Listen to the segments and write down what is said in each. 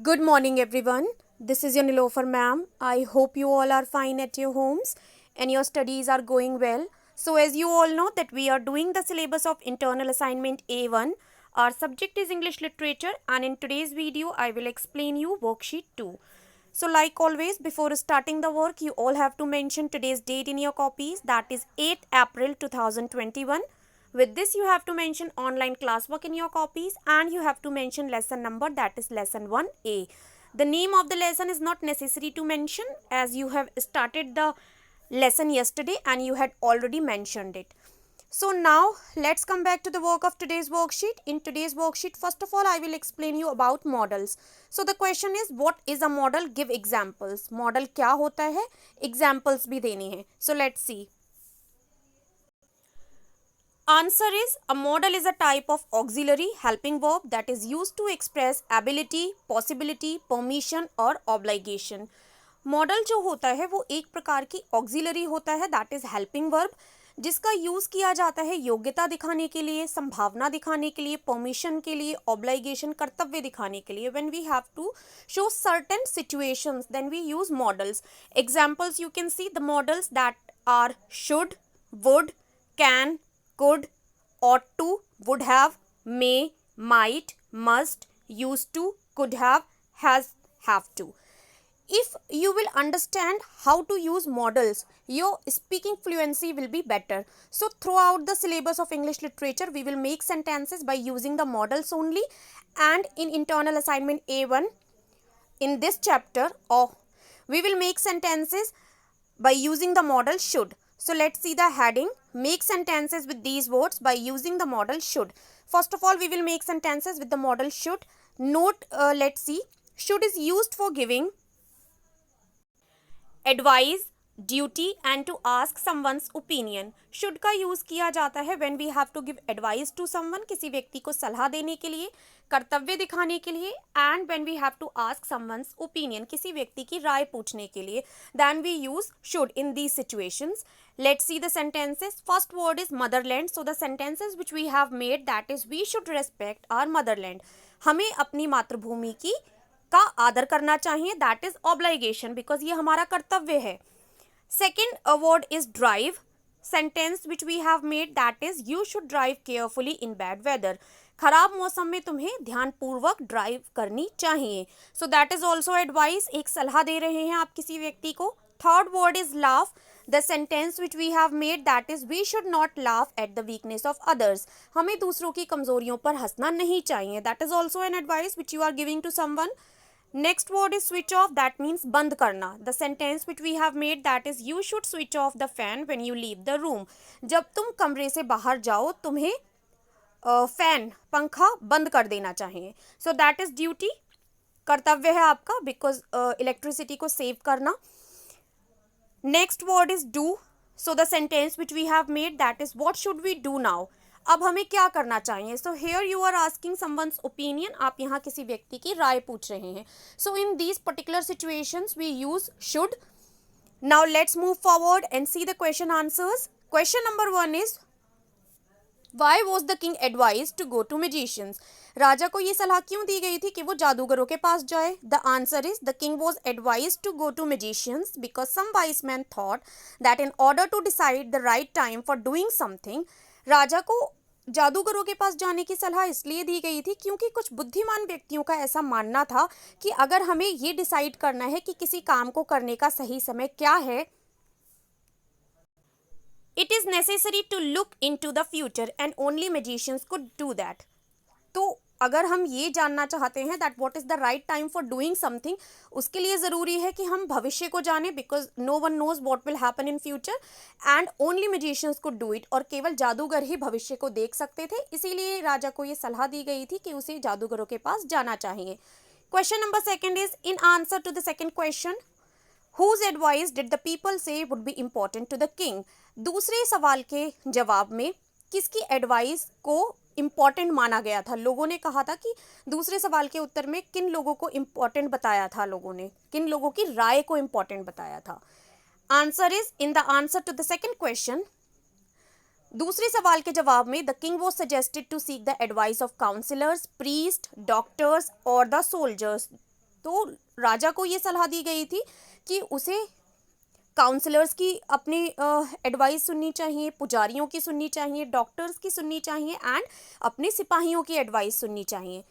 Good morning, everyone. This is your Nilofer ma'am. I hope you all are fine at your homes and your studies are going well. So, as you all know, that we are doing the syllabus of internal assignment A1. Our subject is English literature, and in today's video, I will explain you worksheet 2. So, like always, before starting the work, you all have to mention today's date in your copies, that is 8th April 2021. With this, you have to mention online classwork in your copies and you have to mention lesson number, that is lesson 1A. The name of the lesson is not necessary to mention as you have started the lesson yesterday and you had already mentioned it. So now let's come back to the work of today's worksheet. In today's worksheet, first of all, I will explain you about models. So the question is, what is a model? Give examples. Model क्या होता है? Examples भी देनी है. So let's see. Answer is, a modal is a type of auxiliary helping verb that is used to express ability, possibility, permission और obligation. Model जो होता है वो एक प्रकार की ऑक्सिलरी होता है, दैट इज हेल्पिंग वर्ब, जिसका यूज किया जाता है योग्यता दिखाने के लिए, संभावना दिखाने के लिए, परमिशन के लिए, ऑब्लाइगेशन कर्तव्य दिखाने के लिए. When we have to show certain situations then we use modals. Examples you can see the modals that are should, would, can, could, ought to, would have, may, might, must, used to, could have, has, have to. If you will understand how to use models, your speaking fluency will be better. So throughout the syllabus of English literature, we will make sentences by using the models only. And in internal assignment A1, in this chapter, we will make sentences by using the model should. So let's see the heading. Make sentences with these words by using the model should. First of all, we will make sentences with the model should. Note, let's see. Should is used for giving advice, duty and to ask someone's opinion. Should का use किया जाता है when we have to give advice to someone, किसी व्यक्ति को सलाह देने के लिए, कर्तव्य दिखाने के लिए, and when we have to ask someone's opinion, किसी व्यक्ति की राय पूछने के लिए, then we use should in these situations. Let's see the sentences. First word is motherland. So the sentences which we have made, that is, we should respect our motherland. हमें अपनी मातृभूमि की का आदर करना चाहिए, that is obligation, because ये हमारा कर्तव्य है. Second word is drive. Sentence which we have made, that is, you should drive carefully in bad weather. खराब मौसम में तुम्हें ध्यानपूर्वक ड्राइव करनी चाहिए. So that is also advice. एक सलाह दे रहे हैं आप किसी व्यक्ति को. Third word is laugh. The sentence which we have made, that is, we should not laugh at the weakness of others. हमें दूसरों की कमजोरियों पर हंसना नहीं चाहिए. That is also an advice which you are giving to someone. Next word is switch off. That means बंद करना. The sentence which we have made, that is, you should switch off the fan when you leave the room. जब तुम कमरे से बाहर जाओ तुम्हें fan, पंखा बंद कर देना चाहिए. So that is duty, कर्तव्य है आपका, because इलेक्ट्रिसिटी को सेव करना. Next word is do. So the sentence which we have made, that is, what should we do now? अब हमें क्या करना चाहिए. So here you are asking someone's opinion. आप यहाँ किसी व्यक्ति की राय पूछ रहे हैं. So in these particular situations we use should. Now let's move forward and see the question answers. Question number 1 is, why was the king advised to go to magicians? राजा को ये सलाह क्यों दी गई थी कि वो जादूगरों के पास जाए? The answer is, the king was advised to go to magicians because some wise men thought that in order to decide the right time for doing something, राजा को जादूगरों के पास जाने की सलाह इसलिए दी गई थी क्योंकि कुछ बुद्धिमान व्यक्तियों का ऐसा मानना था कि अगर हमें ये डिसाइड करना है कि किसी काम को करने का सही समय क्या है, it is necessary to look into the future and only magicians could do that. तो अगर हम ये जानना चाहते हैं that what is the right time for doing something, उसके लिए ज़रूरी है कि हम भविष्य को जानें, because no one knows what will happen in future and only magicians could do it. और केवल जादूगर ही भविष्य को देख सकते थे, इसीलिए राजा को ये सलाह दी गई थी कि उसे जादूगरों के पास जाना चाहिए. Question number 2 is, in answer to the second question, whose advice did the people say would be important to the king? दूसरे सवाल के जवाब में किसकी एडवाइस को इम्पॉर्टेंट माना गया था? लोगों ने कहा था कि दूसरे सवाल के उत्तर में किन लोगों को इम्पॉर्टेंट बताया था, लोगों ने किन लोगों की राय को इम्पॉर्टेंट बताया था. Answer is, in the answer to the second question, दूसरे सवाल के जवाब में the king was suggested to seek the advice of councillors, priest, doctors और द सोल्जर्स. तो राजा को ये सलाह दी गई थी कि उसे काउंसलर्स की अपनी एडवाइस सुननी चाहिए, पुजारियों की सुननी चाहिए, डॉक्टर्स की सुननी चाहिए एंड अपने सिपाहियों की एडवाइस सुननी चाहिए।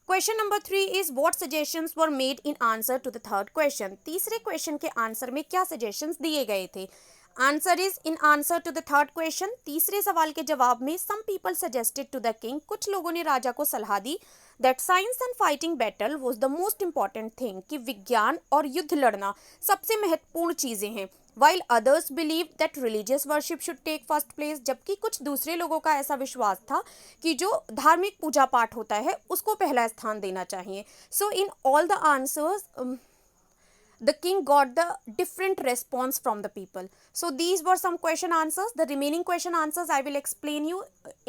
Question number 3 is what suggestions were made in answer to the third question. तीसरे क्वेश्चन के आंसर में क्या सजेशंस दिए गए थे? Answer is in answer to the third question, तीसरे सवाल के जवाब में some people suggested to the king, कुछ लोगों ने राजा को सलाह दी that science and fighting battle was the most important thing, कि विज्ञान और युद्ध लड़ना सबसे महत्वपूर्ण चीजें हैं। While others believe that religious worship should take first place, जबकि कुछ दूसरे लोगों का ऐसा विश्वास था कि जो धार्मिक पूजा पाठ होता है उसको पहला स्थान देना चाहिए। So in all the answers the king got the different response from the people. So these were some question answers. The remaining question answers I will explain you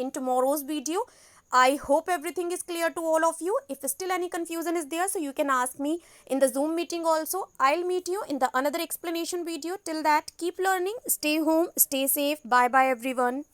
in tomorrow's video. I hope everything is clear to all of you. If still any confusion is there, so you can ask me in the Zoom meeting also. I'll meet you in the another explanation video. Till that, keep learning, stay home, stay safe. Bye bye everyone.